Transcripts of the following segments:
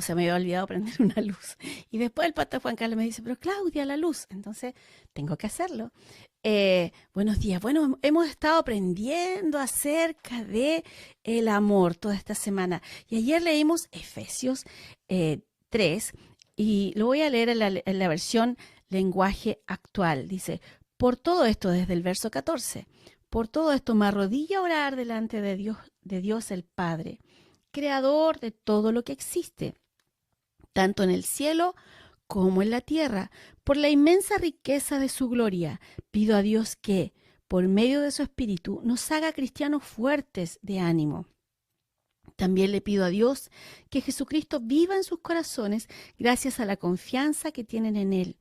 se me había olvidado prender una luz. Y después el pastor Juan Carlos me dice, pero Claudia, la luz. Entonces, tengo que hacerlo. Buenos días. Bueno, hemos estado aprendiendo acerca de el amor toda esta semana. Y ayer leímos Efesios 3 y lo voy a leer en la versión lenguaje actual. Dice, por todo esto, desde el verso 14, por todo esto me arrodillo a orar delante de Dios el Padre, creador de todo lo que existe, tanto en el cielo como en la tierra. Por la inmensa riqueza de su gloria, pido a Dios que, por medio de su Espíritu, nos haga cristianos fuertes de ánimo. También le pido a Dios que Jesucristo viva en sus corazones gracias a la confianza que tienen en Él.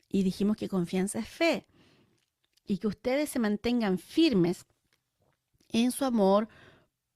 Y dijimos que confianza es fe. Y que ustedes se mantengan firmes en su amor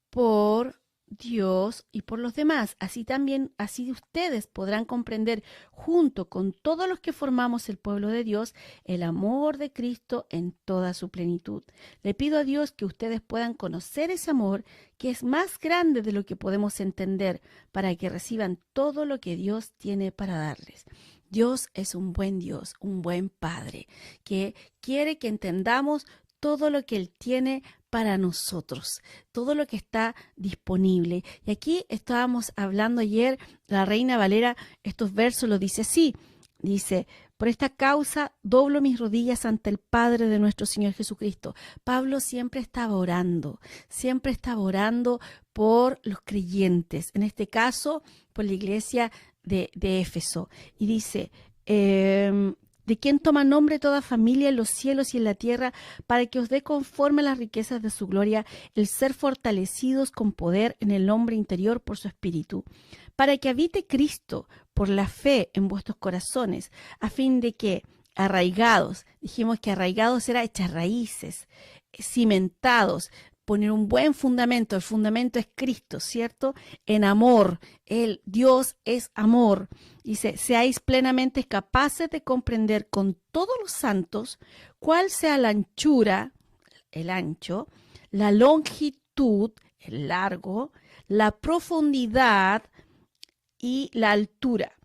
por Dios y por los demás. Así ustedes podrán comprender junto con todos los que formamos el pueblo de Dios el amor de Cristo en toda su plenitud. Le pido a Dios que ustedes puedan conocer ese amor que es más grande de lo que podemos entender, para que reciban todo lo que Dios tiene para darles. Dios es un buen Dios, un buen Padre, que quiere que entendamos todo lo que Él tiene para nosotros, todo lo que está disponible. Y aquí estábamos hablando ayer, la Reina Valera, estos versos lo dice así, dice, por esta causa doblo mis rodillas ante el Padre de nuestro Señor Jesucristo. Pablo siempre estaba orando por los creyentes, en este caso por la iglesia de Éfeso. Y dice, de quien toma nombre toda familia en los cielos y en la tierra, para que os dé conforme a las riquezas de su gloria el ser fortalecidos con poder en el hombre interior por su espíritu, para que habite Cristo por la fe en vuestros corazones, a fin de que, arraigados, dijimos que arraigados era echar raíces, cimentados, poner un buen fundamento. El fundamento es Cristo, ¿cierto? En amor. Dios es amor. Dice, seáis plenamente capaces de comprender con todos los santos cuál sea la anchura, el ancho, la longitud, el largo, la profundidad y la altura.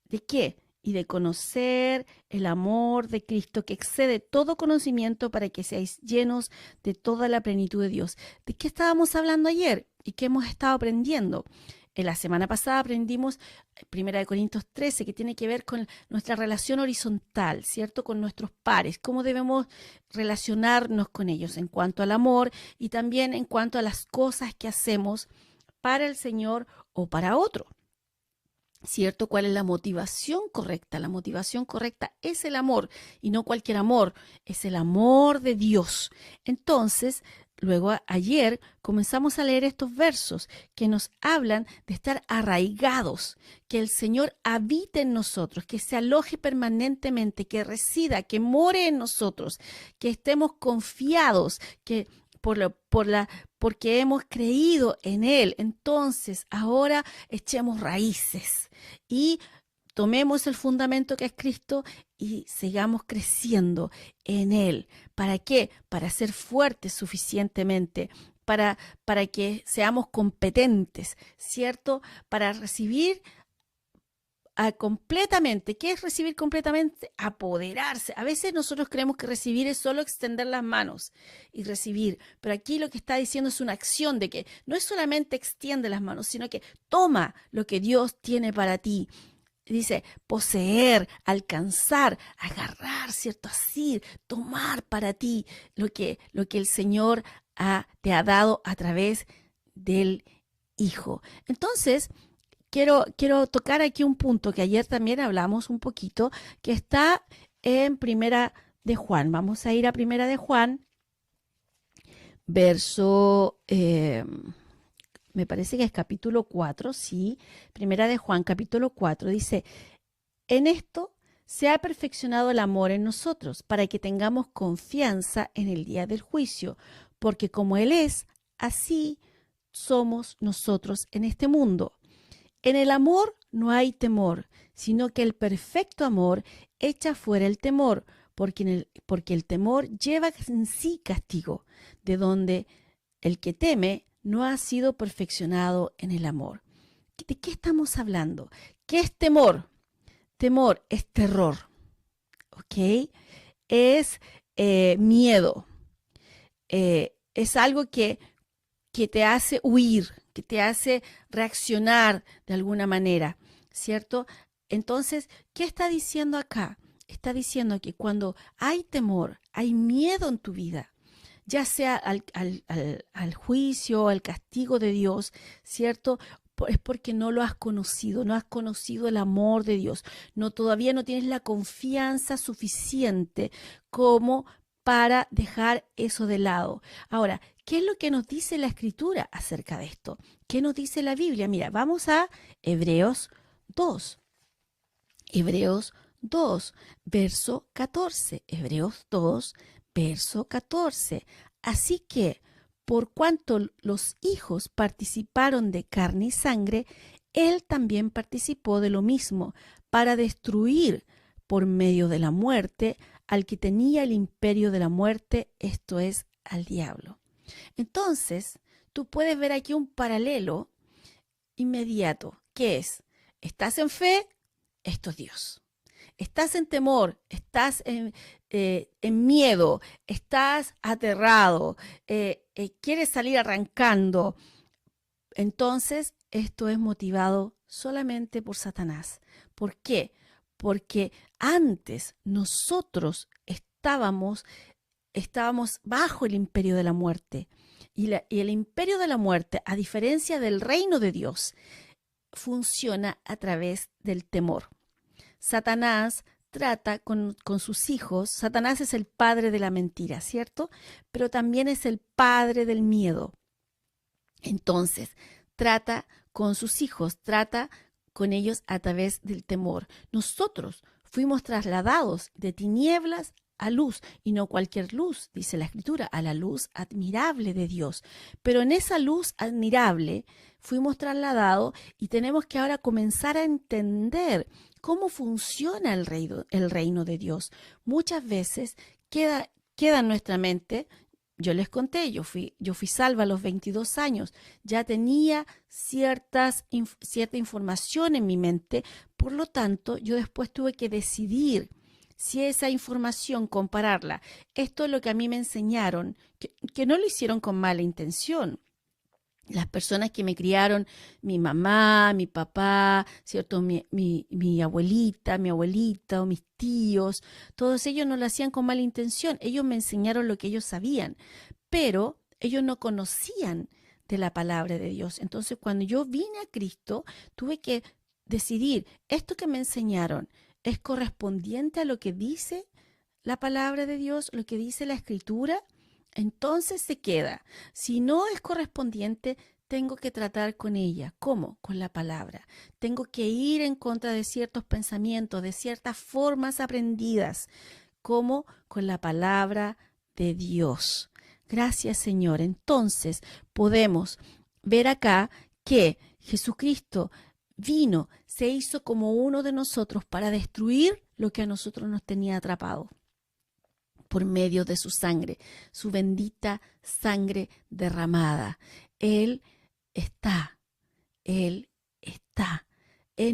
¿De qué? Y de conocer el amor de Cristo que excede todo conocimiento, para que seáis llenos de toda la plenitud de Dios. ¿De qué estábamos hablando ayer y qué hemos estado aprendiendo? En la semana pasada aprendimos 1 Corintios 13, que tiene que ver con nuestra relación horizontal, ¿cierto? Con nuestros pares, cómo debemos relacionarnos con ellos en cuanto al amor y también en cuanto a las cosas que hacemos para el Señor o para otro. ¿Cierto? ¿Cuál es la motivación correcta? La motivación correcta es el amor, y no cualquier amor, es el amor de Dios. Entonces, luego ayer comenzamos a leer estos versos que nos hablan de estar arraigados, que el Señor habite en nosotros, que se aloje permanentemente, que resida, que more en nosotros, que estemos confiados, que porque hemos creído en Él. Entonces, ahora echemos raíces y tomemos el fundamento que es Cristo y sigamos creciendo en Él. ¿Para qué? Para ser fuertes suficientemente, para que seamos competentes, ¿cierto? Para recibir completamente. ¿Qué es recibir completamente? Apoderarse. A veces nosotros creemos que recibir es solo extender las manos y recibir, pero aquí lo que está diciendo es una acción de que no es solamente extiende las manos, sino que toma lo que Dios tiene para ti. Dice, poseer, alcanzar, agarrar, ¿cierto? Así, tomar para ti lo que el Señor te ha dado a través del Hijo. Entonces, quiero tocar aquí un punto que ayer también hablamos un poquito, que está en Primera de Juan. Vamos a ir a Primera de Juan, verso, me parece que es capítulo 4, sí. Primera de Juan, capítulo 4, dice, en esto se ha perfeccionado el amor en nosotros, para que tengamos confianza en el día del juicio, porque como Él es, así somos nosotros en este mundo. En el amor no hay temor, sino que el perfecto amor echa fuera el temor, porque el temor lleva en sí castigo, de donde el que teme no ha sido perfeccionado en el amor. ¿De qué estamos hablando? ¿Qué es temor? Temor es terror, ¿ok? Es miedo. Es algo que te hace huir, que te hace reaccionar de alguna manera, ¿cierto? Entonces, ¿qué está diciendo acá? Está diciendo que cuando hay temor, hay miedo en tu vida, ya sea al juicio, al castigo de Dios, ¿cierto? Es porque no lo has conocido, no has conocido el amor de Dios, todavía no tienes la confianza suficiente como para dejar eso de lado. Ahora, ¿qué es lo que nos dice la Escritura acerca de esto? ¿Qué nos dice la Biblia? Mira, vamos a Hebreos 2. Hebreos 2, verso 14. Hebreos 2, verso 14. Así que, por cuanto los hijos participaron de carne y sangre, él también participó de lo mismo, para destruir por medio de la muerte al que tenía el imperio de la muerte, esto es, al diablo. Entonces, tú puedes ver aquí un paralelo inmediato, que es, ¿estás en fe? Esto es Dios. Estás en temor, estás en miedo, estás aterrado, quieres salir arrancando. Entonces, esto es motivado solamente por Satanás. ¿Por qué? Porque antes nosotros estábamos bajo el imperio de la muerte. Y el imperio de la muerte, a diferencia del reino de Dios, funciona a través del temor. Satanás trata con sus hijos. Satanás es el padre de la mentira, ¿cierto? Pero también es el padre del miedo. Entonces, trata con sus hijos, trata con ellos a través del temor. Nosotros fuimos trasladados de tinieblas a luz, y no cualquier luz, dice la Escritura, a la luz admirable de Dios. Pero en esa luz admirable fuimos trasladados y tenemos que ahora comenzar a entender cómo funciona el reino de Dios. Muchas veces queda en nuestra mente. Yo les conté, yo fui salva a los 22 años, ya tenía cierta información en mi mente, por lo tanto, yo después tuve que decidir si esa información, compararla. Esto es lo que a mí me enseñaron, que no lo hicieron con mala intención. Las personas que me criaron, mi mamá, mi papá, ¿cierto? Mi abuelita, mi abuelita o mis tíos, todos ellos no lo hacían con mala intención. Ellos me enseñaron lo que ellos sabían, pero ellos no conocían de la palabra de Dios. Entonces, cuando yo vine a Cristo, tuve que decidir, ¿esto que me enseñaron es correspondiente a lo que dice la palabra de Dios, lo que dice la Escritura? Entonces se queda. Si no es correspondiente, tengo que tratar con ella. ¿Cómo? Con la palabra. Tengo que ir en contra de ciertos pensamientos, de ciertas formas aprendidas. ¿Cómo? Con la palabra de Dios. Gracias, Señor. Entonces podemos ver acá que Jesucristo vino, se hizo como uno de nosotros para destruir lo que a nosotros nos tenía atrapado por medio de su sangre, su bendita sangre derramada. Él está en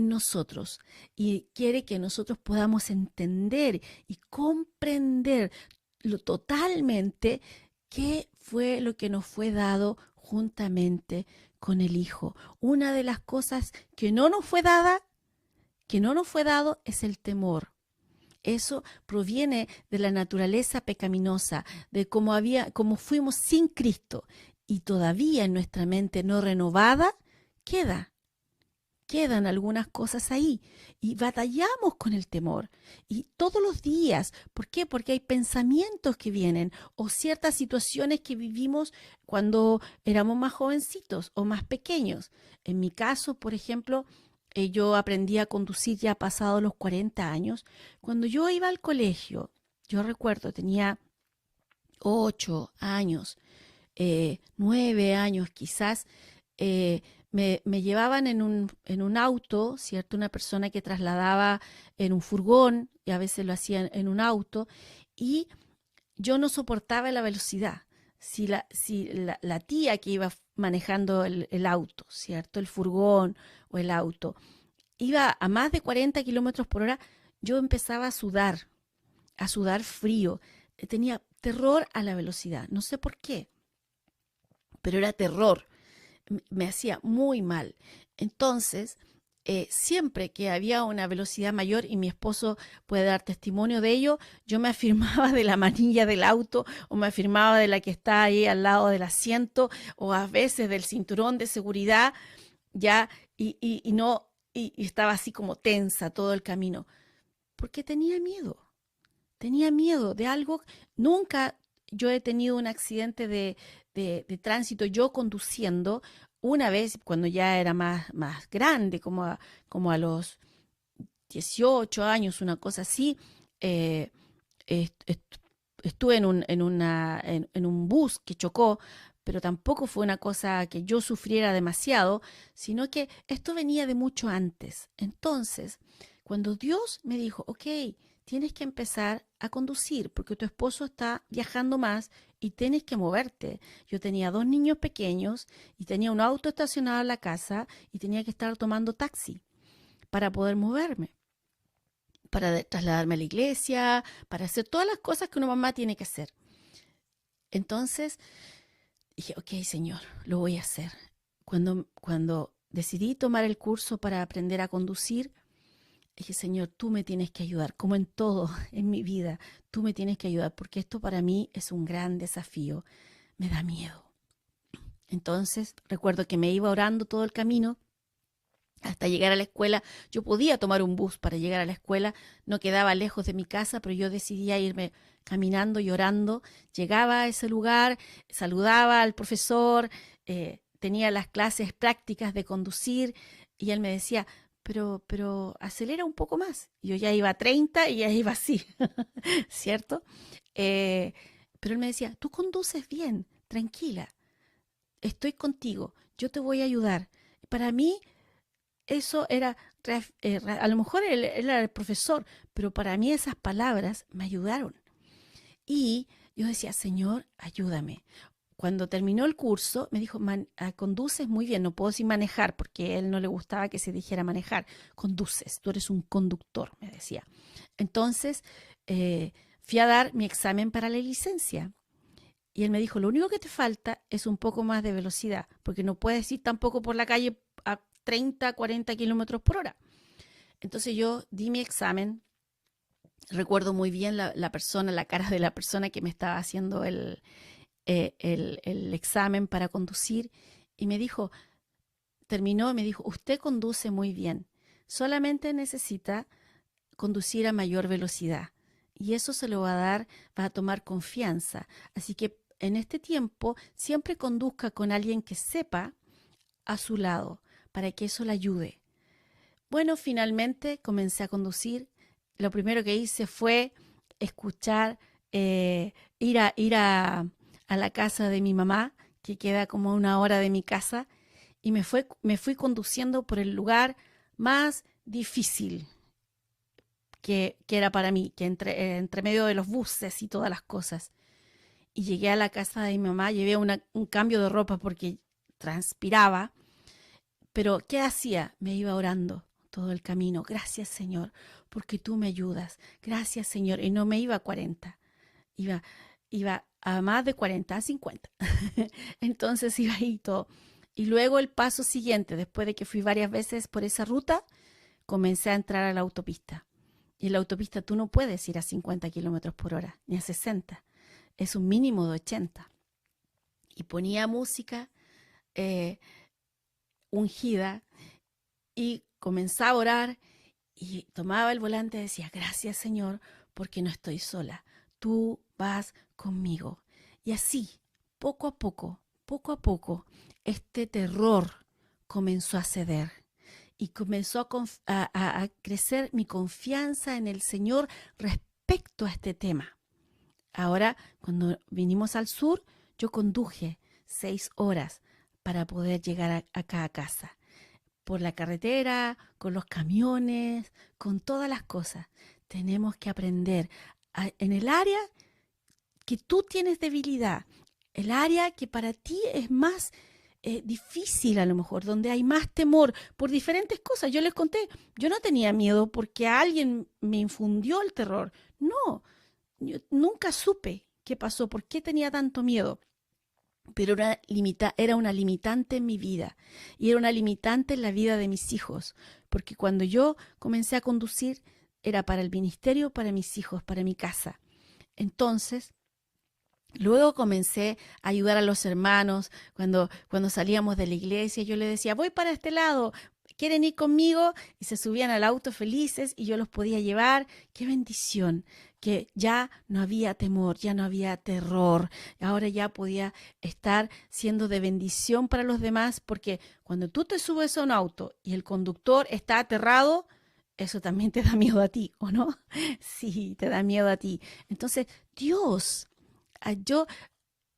nosotros y quiere que nosotros podamos entender y comprender totalmente qué fue lo que nos fue dado juntamente con el Hijo. Una de las cosas que no nos fue dado es el temor. Eso proviene de la naturaleza pecaminosa, de cómo fuimos sin Cristo, y todavía en nuestra mente no renovada quedan algunas cosas ahí y batallamos con el temor. Y todos los días, ¿por qué? Porque hay pensamientos que vienen o ciertas situaciones que vivimos cuando éramos más jovencitos o más pequeños. En mi caso, por ejemplo, yo aprendí a conducir ya pasados los 40 años. Cuando yo iba al colegio, yo recuerdo, tenía 8 años, 9 años quizás, me llevaban en un auto, ¿cierto? Una persona que trasladaba en un furgón, y a veces lo hacía en un auto, y yo no soportaba la velocidad. Si la tía que iba manejando el auto, ¿cierto? El furgón o el auto. Iba a más de 40 kilómetros por hora, yo empezaba a sudar frío. Tenía terror a la velocidad, no sé por qué, pero era terror. Me hacía muy mal. Entonces, siempre que había una velocidad mayor, y mi esposo puede dar testimonio de ello, yo me afirmaba de la manilla del auto o me afirmaba de la que está ahí al lado del asiento o a veces del cinturón de seguridad, ya, y no, y estaba así como tensa todo el camino, porque tenía miedo de algo. Nunca yo he tenido un accidente de tránsito yo conduciendo. Una vez cuando ya era más grande, como a los 18 años, una cosa así, eh, estuve en un bus que chocó, pero tampoco fue una cosa que yo sufriera demasiado, sino que esto venía de mucho antes. Entonces, cuando Dios me dijo, ok, tienes que empezar a conducir porque tu esposo está viajando más y tienes que moverte. Yo tenía 2 niños pequeños y tenía un auto estacionado en la casa y tenía que estar tomando taxi para poder moverme, para trasladarme a la iglesia, para hacer todas las cosas que una mamá tiene que hacer. Entonces dije, ok, Señor, lo voy a hacer. Cuando decidí tomar el curso para aprender a conducir, dije, Señor, tú me tienes que ayudar, como en todo en mi vida, tú me tienes que ayudar, porque esto para mí es un gran desafío, me da miedo. Entonces recuerdo que me iba orando todo el camino hasta llegar a la escuela. Yo podía tomar un bus para llegar a la escuela, no quedaba lejos de mi casa, pero yo decidía irme caminando y orando. Llegaba a ese lugar, saludaba al profesor, tenía las clases prácticas de conducir y él me decía, pero acelera un poco más. Yo ya iba a 30 y ya iba así, ¿cierto? Eh, pero él me decía, tú conduces bien, tranquila, estoy contigo, yo te voy a ayudar. Para mí eso era, a lo mejor él era el profesor, pero para mí esas palabras me ayudaron. Y yo decía, Señor, ayúdame. Cuando terminó el curso, me dijo, conduces muy bien, no puedo decir manejar, porque a él no le gustaba que se dijera manejar. Conduces, tú eres un conductor, me decía. Entonces, fui a dar mi examen para la licencia. Y él me dijo, lo único que te falta es un poco más de velocidad, porque no puedes ir tampoco por la calle a 30, 40 kilómetros por hora. Entonces yo di mi examen. Recuerdo muy bien la persona, la cara de la persona que me estaba haciendo el examen para conducir. Y me dijo, terminó y me dijo, usted conduce muy bien. Solamente necesita conducir a mayor velocidad. Y eso se lo va a dar, va a tomar confianza. Así que en este tiempo siempre conduzca con alguien que sepa a su lado para que eso le ayude. Bueno, finalmente comencé a conducir. Lo primero que hice fue escuchar, ir a la casa de mi mamá, que queda como a 1 hora de mi casa, y me fui conduciendo por el lugar más difícil que era para mí, que entre medio de los buses y todas las cosas. Y llegué a la casa de mi mamá, llevé un cambio de ropa porque transpiraba, pero ¿qué hacía? Me iba orando todo el camino. Gracias, Señor, porque tú me ayudas. Gracias, Señor. Y no me iba a 40, iba, iba a más de 40, a 50. Entonces iba ahí todo. Y luego el paso siguiente, después de que fui varias veces por esa ruta, comencé a entrar a la autopista. Y en la autopista tú no puedes ir a 50 kilómetros por hora, ni a 60. Es un mínimo de 80. Y ponía música ungida y comenzaba a orar y tomaba el volante y decía, gracias Señor, porque no estoy sola. Tú vas conmigo. Y así, poco a poco, este terror comenzó a ceder y comenzó a crecer mi confianza en el Señor respecto a este tema. Ahora, cuando vinimos al sur, yo conduje 6 horas para poder llegar acá a casa. Por la carretera, con los camiones, con todas las cosas. Tenemos que aprender en el área que tú tienes debilidad, el área que para ti es más difícil a lo mejor, donde hay más temor por diferentes cosas. Yo les conté, yo no tenía miedo porque alguien me infundió el terror. No, yo nunca supe qué pasó, por qué tenía tanto miedo. Pero era una limitante en mi vida y era una limitante en la vida de mis hijos, porque cuando yo comencé a conducir era para el ministerio, para mis hijos, para mi casa. Entonces, luego comencé a ayudar a los hermanos. Cuando salíamos de la iglesia, yo les decía, voy para este lado, ¿quieren ir conmigo? Y se subían al auto felices y yo los podía llevar. ¡Qué bendición! Que ya no había temor, ya no había terror. Ahora ya podía estar siendo de bendición para los demás, porque cuando tú te subes a un auto y el conductor está aterrado, eso también te da miedo a ti, ¿o no? Sí, te da miedo a ti. Entonces, Dios, yo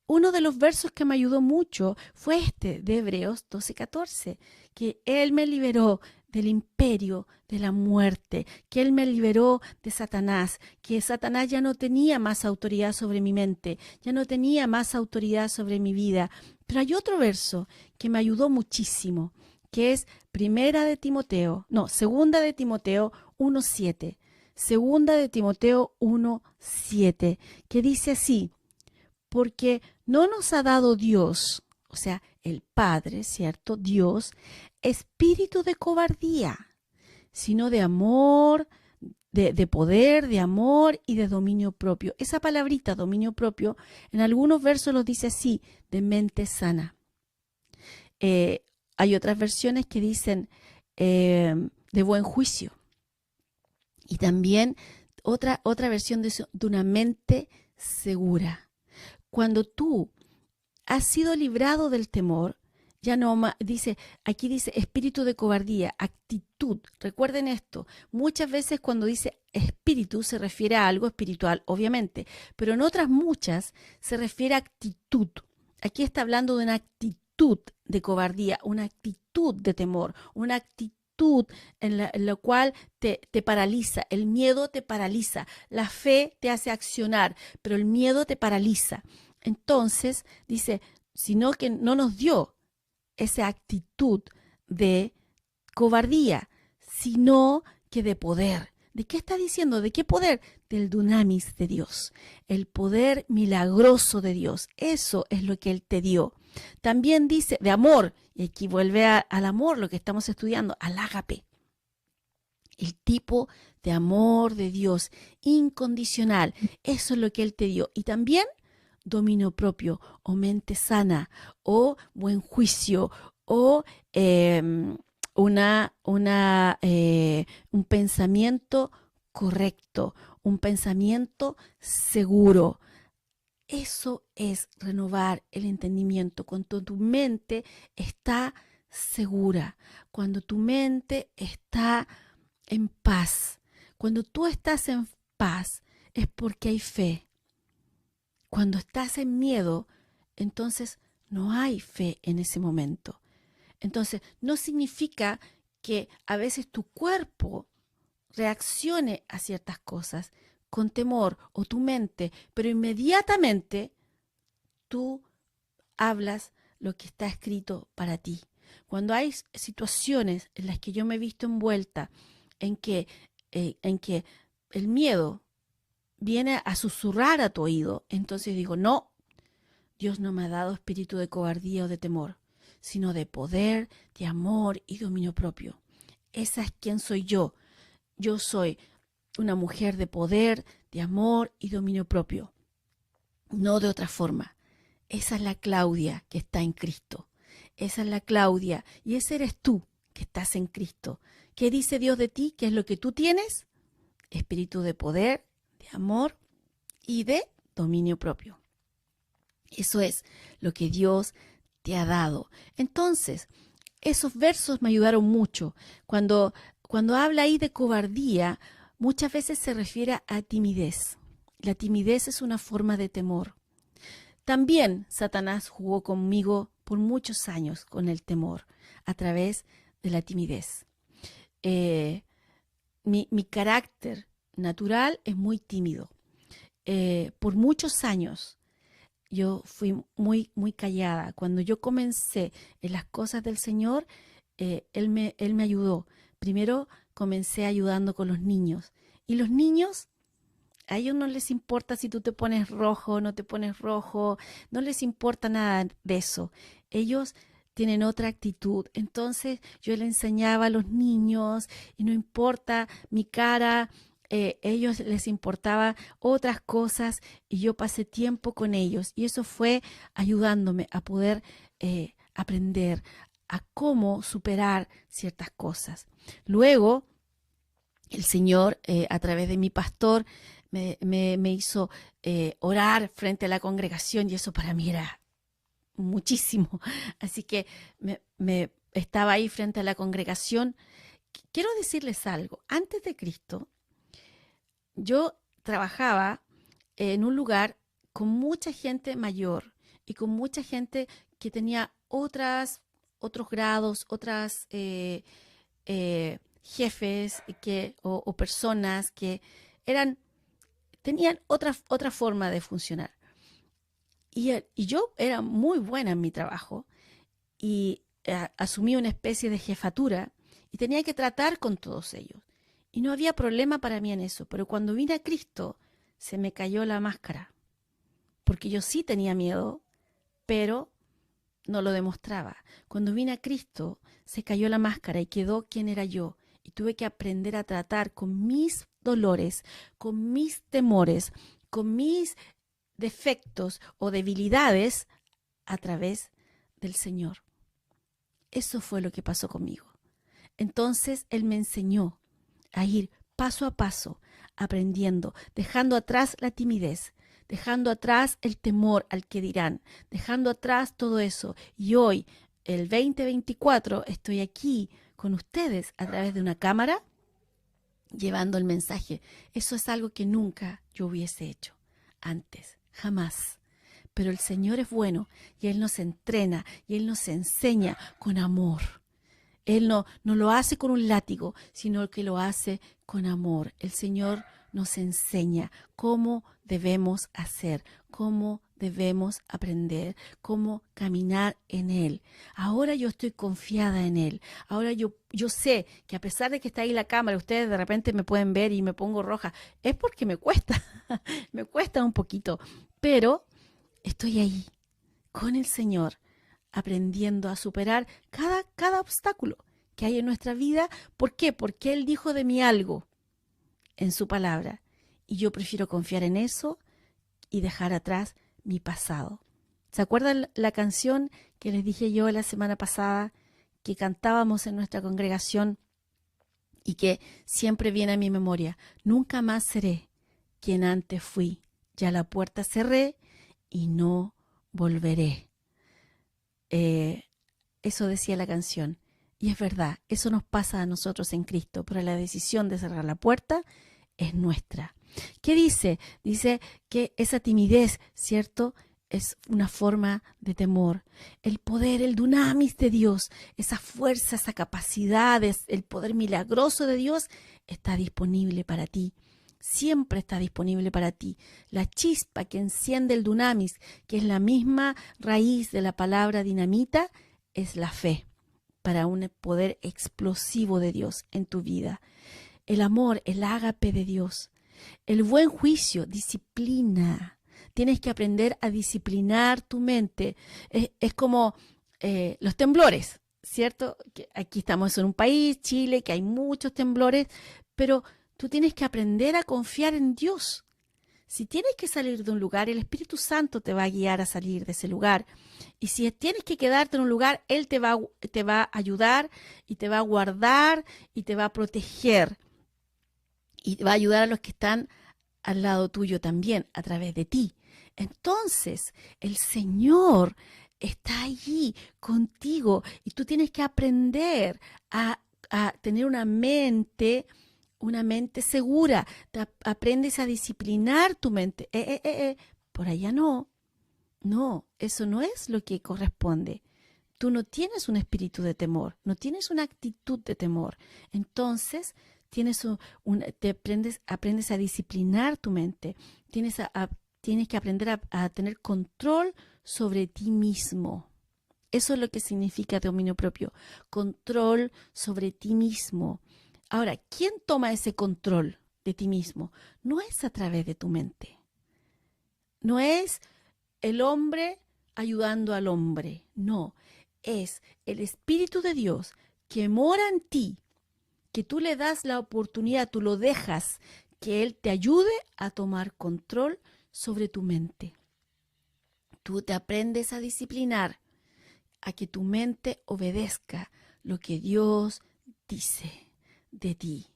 uno de los versos que me ayudó mucho fue este de Hebreos 12:14, que Él me liberó del imperio de la muerte, que Él me liberó de Satanás, que Satanás ya no tenía más autoridad sobre mi mente, ya no tenía más autoridad sobre mi vida. Pero hay otro verso que me ayudó muchísimo, que es Segunda de Timoteo 1:7. Segunda de Timoteo 1:7, que dice así: porque no nos ha dado Dios, o sea, el Padre, ¿cierto? Dios, espíritu de cobardía, sino de amor, de poder, de amor y de dominio propio. Esa palabrita, dominio propio, en algunos versos lo dice así, de mente sana. Hay otras versiones que dicen de buen juicio. Y también otra versión de una mente segura. Cuando tú has sido librado del temor, ya no dice, aquí dice espíritu de cobardía, actitud. Recuerden esto, muchas veces cuando dice espíritu se refiere a algo espiritual, obviamente, pero en otras muchas se refiere a actitud. Aquí está hablando de una actitud de cobardía, una actitud de temor, una actitud en la cual te paraliza. El miedo te paraliza, la fe te hace accionar, pero el miedo te paraliza. Entonces, dice, sino que no nos dio esa actitud de cobardía, sino que de poder. ¿De qué está diciendo? ¿De qué poder? Del dunamis de Dios, el poder milagroso de Dios. Eso es lo que Él te dio. También dice de amor, y aquí vuelve al amor, lo que estamos estudiando, al ágape. El tipo de amor de Dios, incondicional. Eso es lo que Él te dio. Y también dominio propio, o mente sana, o buen juicio, o un pensamiento correcto, un pensamiento seguro. Eso es renovar el entendimiento. Cuando tu mente está segura, cuando tu mente está en paz, cuando tú estás en paz, es porque hay fe. Cuando estás en miedo, entonces no hay fe en ese momento. Entonces, no significa que a veces tu cuerpo reaccione a ciertas cosas con temor o tu mente, pero inmediatamente tú hablas lo que está escrito para ti. Cuando hay situaciones en las que yo me he visto envuelta, en que el miedo viene a susurrar a tu oído, entonces digo, no, Dios no me ha dado espíritu de cobardía o de temor, sino de poder, de amor y dominio propio. Esa es quien soy yo. Yo soy una mujer de poder, de amor y dominio propio. No de otra forma. Esa es la Claudia que está en Cristo. Esa es la Claudia y ese eres tú que estás en Cristo. ¿Qué dice Dios de ti? ¿Qué es lo que tú tienes? Espíritu de poder, de amor y de dominio propio. Eso es lo que Dios te ha dado. Entonces, esos versos me ayudaron mucho. Cuando habla ahí de cobardía, muchas veces se refiere a timidez. La timidez es una forma de temor. También Satanás jugó conmigo por muchos años con el temor a través de la timidez. Mi carácter natural es muy tímido. Por muchos años yo fui muy, muy callada. Cuando yo comencé en las cosas del Señor, Él me ayudó. Primero comencé ayudando con los niños. Y los niños, a ellos no les importa si tú te pones rojo o no te pones rojo, no les importa nada de eso. Ellos tienen otra actitud. Entonces yo le enseñaba a los niños y no importa mi cara, ellos les importaba otras cosas y yo pasé tiempo con ellos y eso fue ayudándome a poder aprender a cómo superar ciertas cosas. Luego, el Señor, a través de mi pastor, me hizo orar frente a la congregación y eso para mí era muchísimo. Así que me estaba ahí frente a la congregación. Quiero decirles algo. Antes de Cristo, yo trabajaba en un lugar con mucha gente mayor y con mucha gente que tenía otros grados, otras jefes o personas que tenían otra forma de funcionar. Y yo era muy buena en mi trabajo y asumí una especie de jefatura y tenía que tratar con todos ellos. Y no había problema para mí en eso, pero cuando vine a Cristo se me cayó la máscara, porque yo sí tenía miedo, pero no lo demostraba. Cuando vine a Cristo se cayó la máscara y quedó quien era yo. Y tuve que aprender a tratar con mis dolores, con mis temores, con mis defectos o debilidades a través del Señor. Eso fue lo que pasó conmigo. Entonces Él me enseñó a ir paso a paso, aprendiendo, dejando atrás la timidez, dejando atrás el temor al que dirán, dejando atrás todo eso. Y hoy, el 2024, estoy aquí con ustedes a través de una cámara, llevando el mensaje. Eso es algo que nunca yo hubiese hecho antes, jamás. Pero el Señor es bueno y Él nos entrena y Él nos enseña con amor. Él no lo hace con un látigo, sino que lo hace con amor. El Señor nos enseña cómo debemos hacer, cómo debemos aprender, cómo caminar en Él. Ahora yo estoy confiada en Él. Ahora yo sé que a pesar de que está ahí la cámara, ustedes de repente me pueden ver y me pongo roja. Es porque me cuesta, me cuesta un poquito, pero estoy ahí con el Señor, aprendiendo a superar cada obstáculo que hay en nuestra vida. ¿Por qué? Porque Él dijo de mí algo en su palabra. Y yo prefiero confiar en eso y dejar atrás mi pasado. ¿Se acuerdan la canción que les dije yo la semana pasada, que cantábamos en nuestra congregación y que siempre viene a mi memoria? Nunca más seré quien antes fui. Ya la puerta cerré y no volveré. Eso decía la canción. Y es verdad, eso nos pasa a nosotros en Cristo, pero la decisión de cerrar la puerta es nuestra. ¿Qué dice? Dice que esa timidez, ¿cierto?, es una forma de temor. El poder, el dunamis de Dios, esa fuerza, esa capacidad, el poder milagroso de Dios está disponible para ti. Siempre está disponible para ti. La chispa que enciende el dunamis, que es la misma raíz de la palabra dinamita, es la fe para un poder explosivo de Dios en tu vida. El amor, el ágape de Dios. El buen juicio, disciplina. Tienes que aprender a disciplinar tu mente. Es como los temblores, ¿cierto? Que aquí estamos en un país, Chile, que hay muchos temblores, pero tú tienes que aprender a confiar en Dios. Si tienes que salir de un lugar, el Espíritu Santo te va a guiar a salir de ese lugar. Y si tienes que quedarte en un lugar, Él te va a ayudar y te va a guardar y te va a proteger. Y va a ayudar a los que están al lado tuyo también, a través de ti. Entonces, el Señor está allí contigo y tú tienes que aprender a tener una mente segura. Aprendes a disciplinar tu mente. Por allá no. No, eso no es lo que corresponde. Tú no tienes un espíritu de temor, no tienes una actitud de temor. Entonces, aprendes a disciplinar tu mente, tienes que aprender a tener control sobre ti mismo. Eso es lo que significa dominio propio, control sobre ti mismo. Ahora, ¿quién toma ese control de ti mismo? No es a través de tu mente. No es el hombre ayudando al hombre. No, es el Espíritu de Dios que mora en ti, que tú le das la oportunidad, tú lo dejas, que Él te ayude a tomar control sobre tu mente. Tú te aprendes a disciplinar, a que tu mente obedezca lo que Dios dice de ti.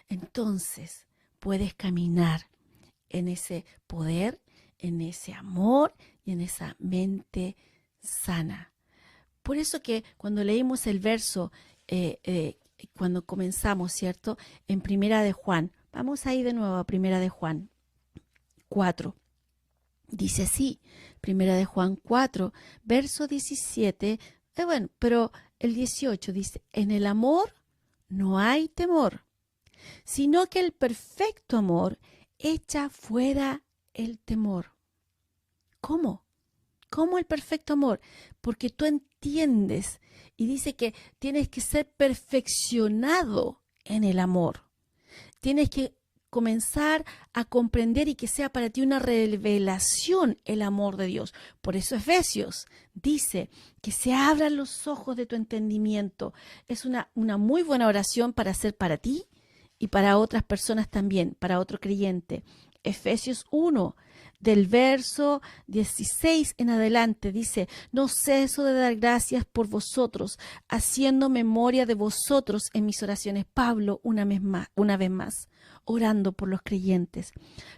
Entonces puedes caminar en ese poder, en ese amor y en esa mente sana. Por eso que cuando leímos el verso, cuando comenzamos, ¿cierto? En Primera de Juan, vamos ahí de nuevo a Primera de Juan 4. Dice así, Primera de Juan 4, verso 17, pero el 18 dice, en el amor no hay temor, sino que el perfecto amor echa fuera el temor. ¿Cómo? ¿Cómo el perfecto amor? Porque tú entiendes y dice que tienes que ser perfeccionado en el amor. Tienes que comenzar a comprender y que sea para ti una revelación el amor de Dios. Por eso Efesios dice que se abran los ojos de tu entendimiento. Es una muy buena oración para hacer para ti y para otras personas también, para otro creyente. Efesios 1, del verso 16 en adelante, dice, no ceso de dar gracias por vosotros, haciendo memoria de vosotros en mis oraciones. Pablo, una vez más, orando por los creyentes,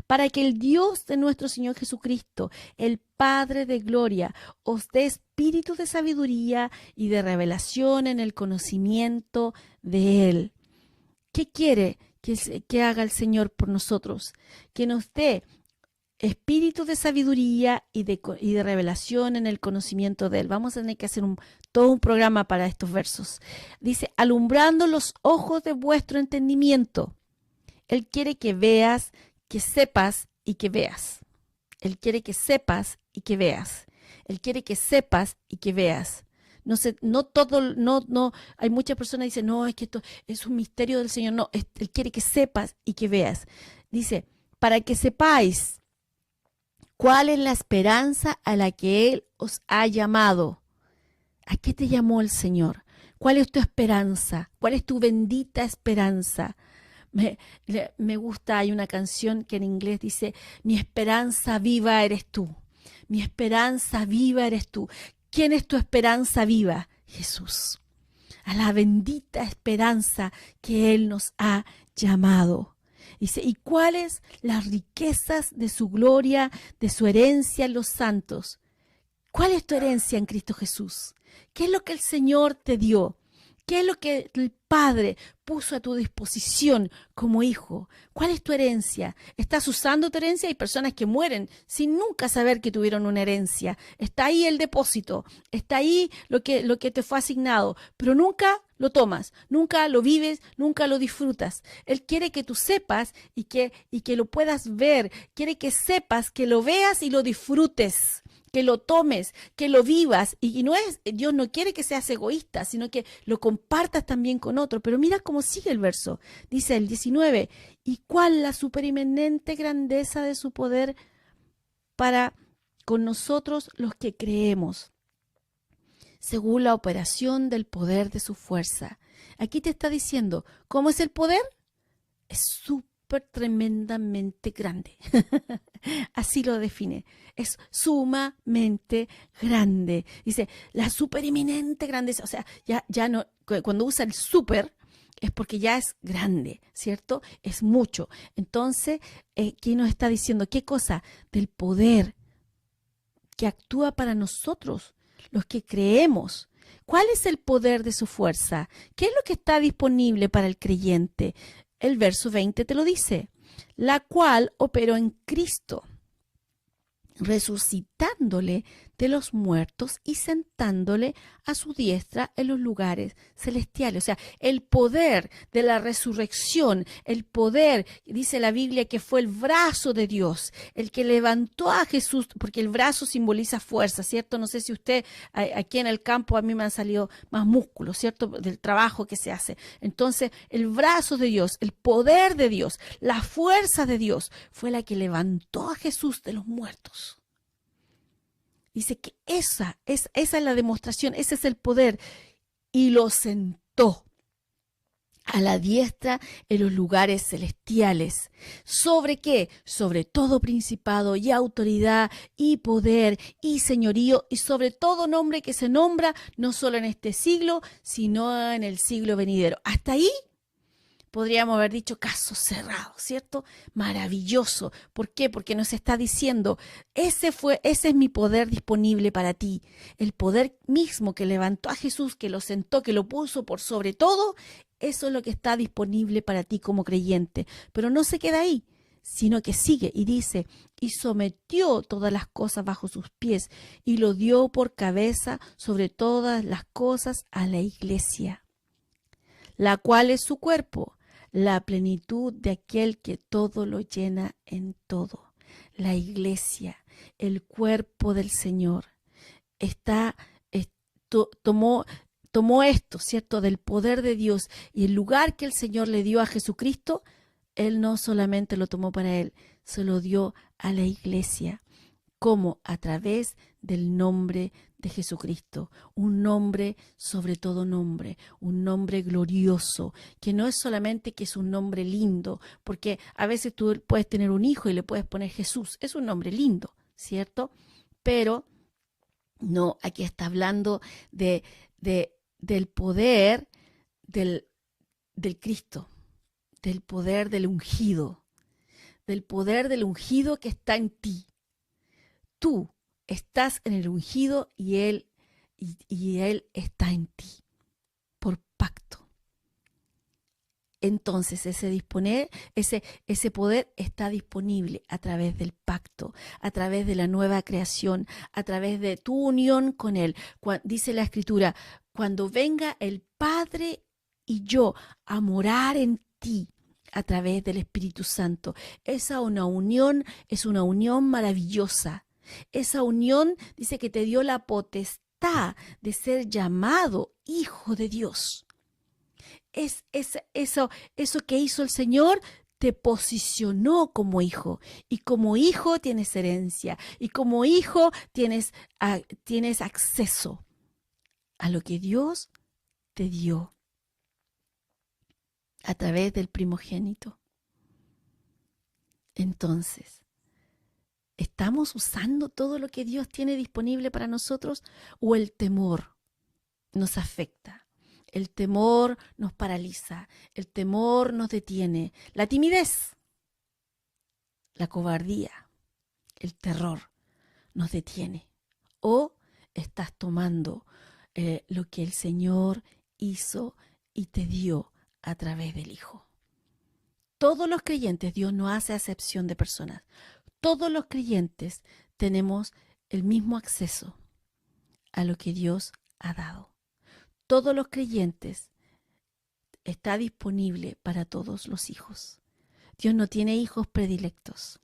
para que el Dios de nuestro Señor Jesucristo, el Padre de gloria, os dé espíritu de sabiduría y de revelación en el conocimiento de Él. ¿Qué quiere que haga el Señor por nosotros? Que nos dé espíritu de sabiduría y de revelación en el conocimiento de Él. Vamos a tener que hacer todo un programa para estos versos. Dice, alumbrando los ojos de vuestro entendimiento. Él quiere que veas, que sepas y que veas. Él quiere que sepas y que veas. Él quiere que sepas y que veas. No sé, no todo, no, hay muchas personas que dicen, no, es que esto es un misterio del Señor. No, Él quiere que sepas y que veas. Dice, para que sepáis cuál es la esperanza a la que Él os ha llamado. ¿A qué te llamó el Señor? ¿Cuál es tu esperanza? ¿Cuál es tu bendita esperanza? Me gusta, hay una canción que en inglés dice, mi esperanza viva eres tú. Mi esperanza viva eres tú. ¿Quién es tu esperanza viva? Jesús. A la bendita esperanza que Él nos ha llamado. Dice, ¿y cuáles las riquezas de su gloria, de su herencia en los santos? ¿Cuál es tu herencia en Cristo Jesús? ¿Qué es lo que el Señor te dio? ¿Qué es lo que el Padre puso a tu disposición como hijo? ¿Cuál es tu herencia? ¿Estás usando tu herencia? Hay personas que mueren sin nunca saber que tuvieron una herencia. Está ahí el depósito, está ahí lo que te fue asignado, pero nunca lo tomas, nunca lo vives, nunca lo disfrutas. Él quiere que tú sepas y que lo puedas ver. Quiere que sepas, que lo veas y lo disfrutes. Que lo tomes, que lo vivas, y Dios no quiere que seas egoísta, sino que lo compartas también con otro. Pero mira cómo sigue el verso, dice el 19, y cuál la supereminente grandeza de su poder para con nosotros los que creemos, según la operación del poder de su fuerza. Aquí te está diciendo, ¿cómo es el poder? Es súper tremendamente grande. Así lo define. Es sumamente grande. Dice, la supereminente grandeza. O sea, ya no, cuando usa el super, es porque ya es grande, ¿cierto? Es mucho. Entonces, ¿qué nos está diciendo? ¿Qué cosa? Del poder que actúa para nosotros, los que creemos. ¿Cuál es el poder de su fuerza? ¿Qué es lo que está disponible para el creyente? El verso 20 te lo dice, la cual operó en Cristo, resucitándole de los muertos y sentándole a su diestra en los lugares celestiales. O sea, el poder de la resurrección, el poder, dice la Biblia, que fue el brazo de Dios, el que levantó a Jesús, porque el brazo simboliza fuerza, ¿cierto? No sé si usted, aquí en el campo a mí me han salido más músculos, ¿cierto? Del trabajo que se hace. Entonces, el brazo de Dios, el poder de Dios, la fuerza de Dios fue la que levantó a Jesús de los muertos. Dice que esa es la demostración, ese es el poder. Y lo sentó a la diestra en los lugares celestiales. ¿Sobre qué? Sobre todo principado y autoridad y poder y señorío y sobre todo nombre que se nombra no solo en este siglo, sino en el siglo venidero. Hasta ahí podríamos haber dicho caso cerrado, ¿cierto? Maravilloso. ¿Por qué? Porque nos está diciendo, ese es mi poder disponible para ti. El poder mismo que levantó a Jesús, que lo sentó, que lo puso por sobre todo, eso es lo que está disponible para ti como creyente. Pero no se queda ahí, sino que sigue y dice, y sometió todas las cosas bajo sus pies y lo dio por cabeza sobre todas las cosas a la iglesia, la cual es su cuerpo, la plenitud de aquel que todo lo llena en todo. La iglesia, el cuerpo del Señor, está, tomó esto, ¿cierto? Del poder de Dios y el lugar que el Señor le dio a Jesucristo, Él no solamente lo tomó para Él, se lo dio a la iglesia. ¿Cómo? A través del nombre de Jesucristo, un nombre sobre todo nombre, un nombre glorioso, que no es solamente que es un nombre lindo, porque a veces tú puedes tener un hijo y le puedes poner Jesús, es un nombre lindo, ¿cierto? Pero no, aquí está hablando del poder del Cristo, del poder del ungido que está en ti. Tú estás en el ungido y Él está en ti por pacto. Entonces ese poder está disponible a través del pacto, a través de la nueva creación, a través de tu unión con Él. Dice la Escritura, cuando venga el Padre y yo a morar en ti, a través del Espíritu Santo. Esa es una unión maravillosa. Esa unión dice que te dio la potestad de ser llamado hijo de Dios. Eso que hizo el Señor te posicionó como hijo. Y como hijo tienes herencia. Y como hijo tienes acceso a lo que Dios te dio a través del primogénito. Entonces, ¿estamos usando todo lo que Dios tiene disponible para nosotros o el temor nos afecta? El temor nos paraliza, el temor nos detiene, la timidez, la cobardía, el terror nos detiene. O estás tomando lo que el Señor hizo y te dio a través del Hijo. Todos los creyentes, Dios no hace acepción de personas. Todos los creyentes tenemos el mismo acceso a lo que Dios ha dado. Todos los creyentes está disponible para todos los hijos. Dios no tiene hijos predilectos.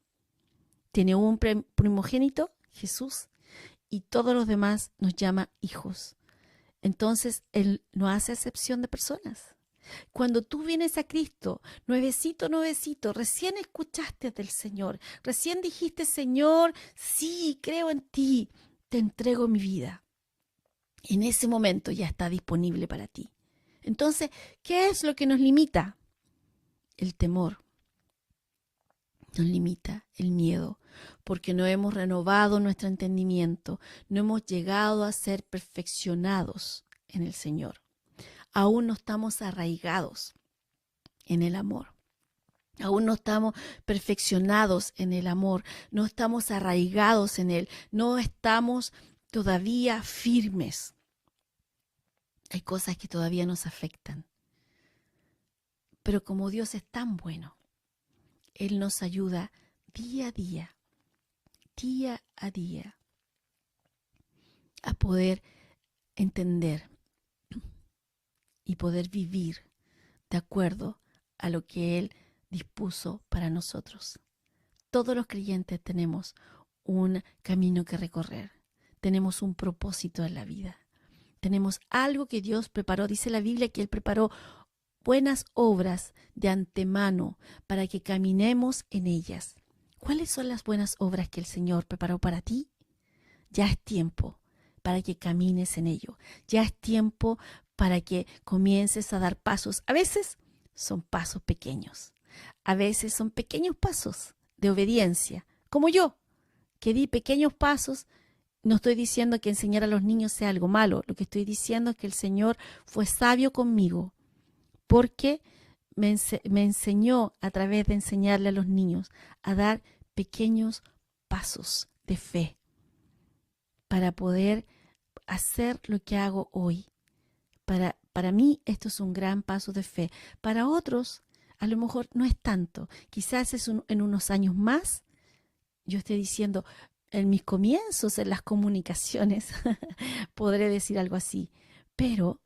Tiene un primogénito, Jesús, y todos los demás nos llama hijos. Entonces, Él no hace acepción de personas. Cuando tú vienes a Cristo, nuevecito, recién escuchaste del Señor, recién dijiste, Señor, sí, creo en ti, te entrego mi vida. En ese momento ya está disponible para ti. Entonces, ¿qué es lo que nos limita? El temor. Nos limita el miedo, porque no hemos renovado nuestro entendimiento, no hemos llegado a ser perfeccionados en el Señor. Aún no estamos arraigados en el amor. Aún no estamos perfeccionados en el amor, no estamos arraigados en Él, no estamos todavía firmes. Hay cosas que todavía nos afectan. Pero como Dios es tan bueno, Él nos ayuda día a día, poder entender y poder vivir de acuerdo a lo que Él dispuso para nosotros. Todos los creyentes tenemos un camino que recorrer. Tenemos un propósito en la vida. Tenemos algo que Dios preparó. Dice la Biblia que Él preparó buenas obras de antemano para que caminemos en ellas. ¿Cuáles son las buenas obras que el Señor preparó para ti? Ya es tiempo para que camines en ello. Ya es tiempo para que comiences a dar pasos. A veces son pasos pequeños. A veces son pequeños pasos de obediencia, como yo, que di pequeños pasos. No estoy diciendo que enseñar a los niños sea algo malo. Lo que estoy diciendo es que el Señor fue sabio conmigo, porque me enseñó a través de enseñarle a los niños a dar pequeños pasos de fe para poder hacer lo que hago hoy. Para mí esto es un gran paso de fe. Para otros a lo mejor no es tanto. Quizás en unos años más yo esté diciendo, en mis comienzos, en las comunicaciones, podré decir algo así. Pero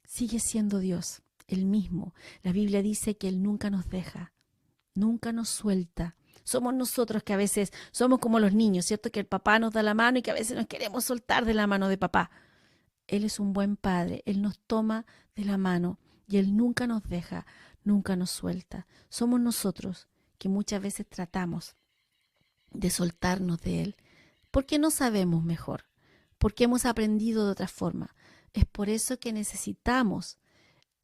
sigue siendo Dios, el mismo. La Biblia dice que Él nunca nos deja, nunca nos suelta. Somos nosotros que a veces somos como los niños, ¿cierto? Que el papá nos da la mano y que a veces nos queremos soltar de la mano de papá. Él es un buen padre, Él nos toma de la mano y Él nunca nos deja, nunca nos suelta. Somos nosotros que muchas veces tratamos de soltarnos de Él, porque no sabemos mejor, porque hemos aprendido de otra forma. Es por eso que necesitamos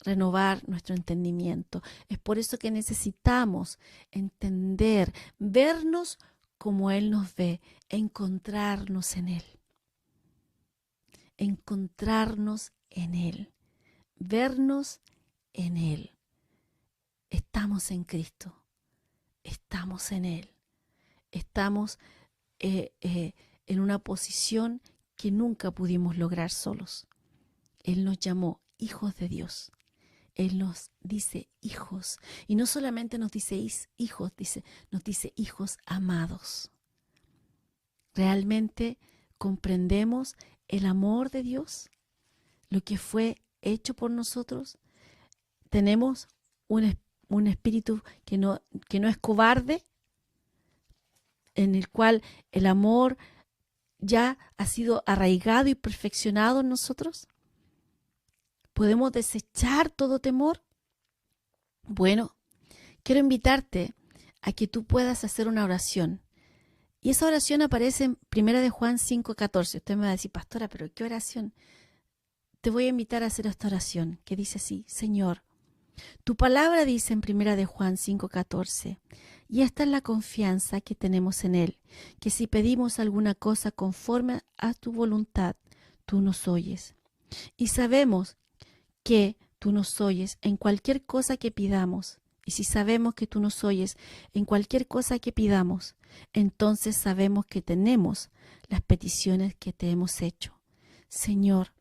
renovar nuestro entendimiento. Es por eso que necesitamos entender, vernos como Él nos ve, encontrarnos en Él. Encontrarnos en Él, vernos en Él. Estamos en Cristo, estamos en Él, estamos en una posición que nunca pudimos lograr solos. Él nos llamó hijos de Dios. Él nos dice hijos. Y no solamente nos dice hijos, nos dice hijos amados. ¿Realmente comprendemos el amor de Dios? Lo que fue hecho por nosotros. Tenemos un espíritu que no es cobarde, en el cual el amor ya ha sido arraigado y perfeccionado en nosotros. ¿Podemos desechar todo temor? Bueno, quiero invitarte a que tú puedas hacer una oración. Y esa oración aparece en 1 de Juan 5:14. Usted me va a decir, pastora, ¿pero qué oración? Te voy a invitar a hacer esta oración que dice así: Señor, tu palabra dice en 1 de Juan 5:14, y esta es la confianza que tenemos en Él, que si pedimos alguna cosa conforme a tu voluntad, tú nos oyes. Y sabemos que tú nos oyes en cualquier cosa que pidamos. Y si sabemos que tú nos oyes en cualquier cosa que pidamos, entonces sabemos que tenemos las peticiones que te hemos hecho. Señor,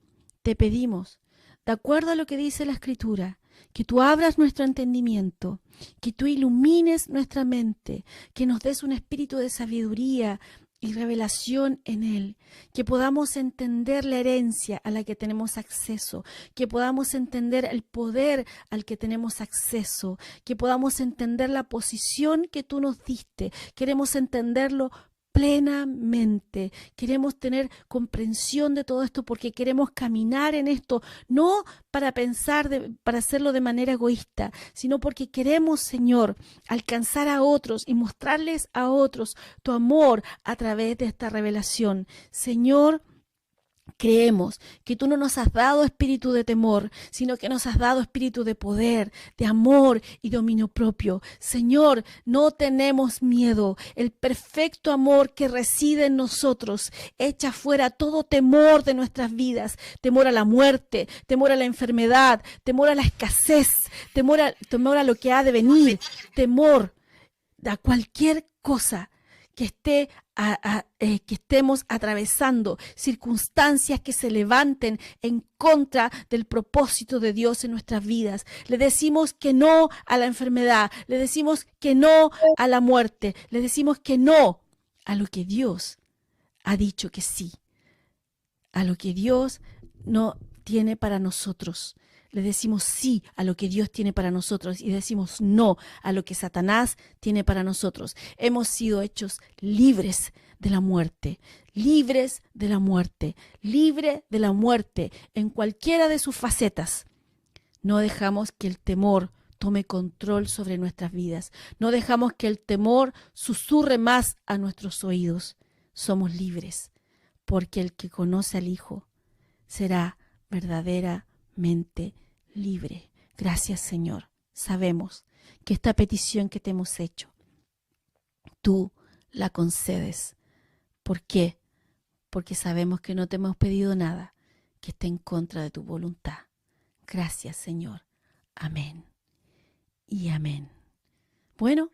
te pedimos, de acuerdo a lo que dice la Escritura, que tú abras nuestro entendimiento, que tú ilumines nuestra mente, que nos des un espíritu de sabiduría y revelación en Él, que podamos entender la herencia a la que tenemos acceso, que podamos entender el poder al que tenemos acceso, que podamos entender la posición que tú nos diste. Queremos entenderlo plenamente. Queremos tener comprensión de todo esto porque queremos caminar en esto, no para pensar, para hacerlo de manera egoísta, sino porque queremos, Señor, alcanzar a otros y mostrarles a otros tu amor a través de esta revelación. Señor, creemos que tú no nos has dado espíritu de temor, sino que nos has dado espíritu de poder, de amor y dominio propio. Señor, no tenemos miedo. El perfecto amor que reside en nosotros echa fuera todo temor de nuestras vidas. Temor a la muerte, temor a la enfermedad, temor a la escasez, temor a lo que ha de venir, temor a cualquier cosa que que estemos atravesando, circunstancias que se levanten en contra del propósito de Dios en nuestras vidas. Le decimos que no a la enfermedad, le decimos que no a la muerte, le decimos que no a lo que Dios ha dicho que sí. a lo que Dios no tiene para nosotros. Le decimos sí a lo que Dios tiene para nosotros y decimos no a lo que Satanás tiene para nosotros. Hemos sido hechos libres de la muerte, libres de la muerte, libre de la muerte en cualquiera de sus facetas. No dejamos que el temor tome control sobre nuestras vidas. No dejamos que el temor susurre más a nuestros oídos. Somos libres, porque el que conoce al Hijo será verdaderamente libre. Gracias, Señor. Sabemos que esta petición que te hemos hecho, tú la concedes. ¿Por qué? Porque sabemos que no te hemos pedido nada que esté en contra de tu voluntad. Gracias, Señor. Amén y amén. Bueno,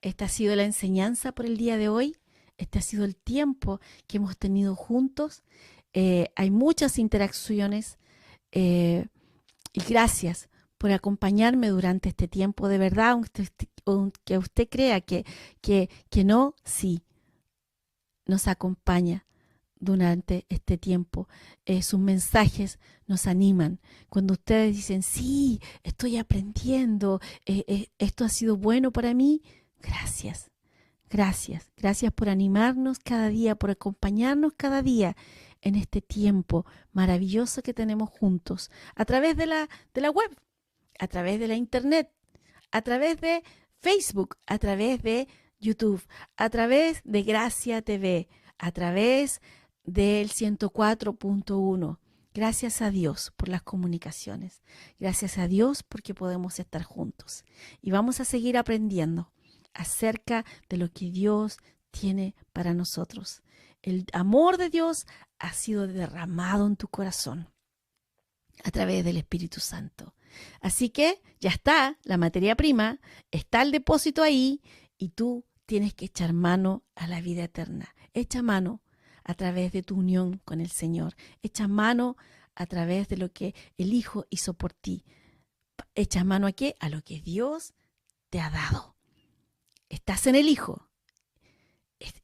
esta ha sido la enseñanza por el día de hoy. Este ha sido el tiempo que hemos tenido juntos. Hay muchas interacciones y gracias por acompañarme durante este tiempo. De verdad, aunque usted crea que no, sí, nos acompaña durante este tiempo. Sus mensajes nos animan. Cuando ustedes dicen, sí, estoy aprendiendo, esto ha sido bueno para mí, gracias. Gracias, gracias por animarnos cada día, por acompañarnos cada día en este tiempo maravilloso que tenemos juntos, a través de la web, a través de la internet, a través de Facebook, a través de YouTube, a través de Gracia TV, a través del 104.1. Gracias a Dios por las comunicaciones. Gracias a Dios porque podemos estar juntos. Y vamos a seguir aprendiendo acerca de lo que Dios tiene para nosotros. El amor de Dios ha sido derramado en tu corazón a través del Espíritu Santo. Así que ya está la materia prima, está el depósito ahí y tú tienes que echar mano a la vida eterna. Echa mano a través de tu unión con el Señor. Echa mano a través de lo que el Hijo hizo por ti. Echa mano ¿a qué? A lo que Dios te ha dado. Estás en el Hijo,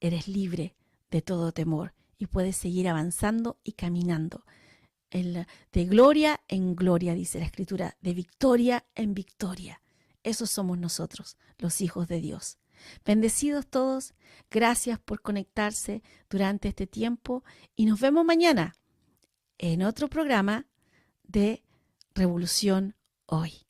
eres libre de todo temor y puedes seguir avanzando y caminando de gloria en gloria, dice la Escritura, de victoria en victoria. Esos somos nosotros, los hijos de Dios. Bendecidos todos, gracias por conectarse durante este tiempo y nos vemos mañana en otro programa de Revolución Hoy.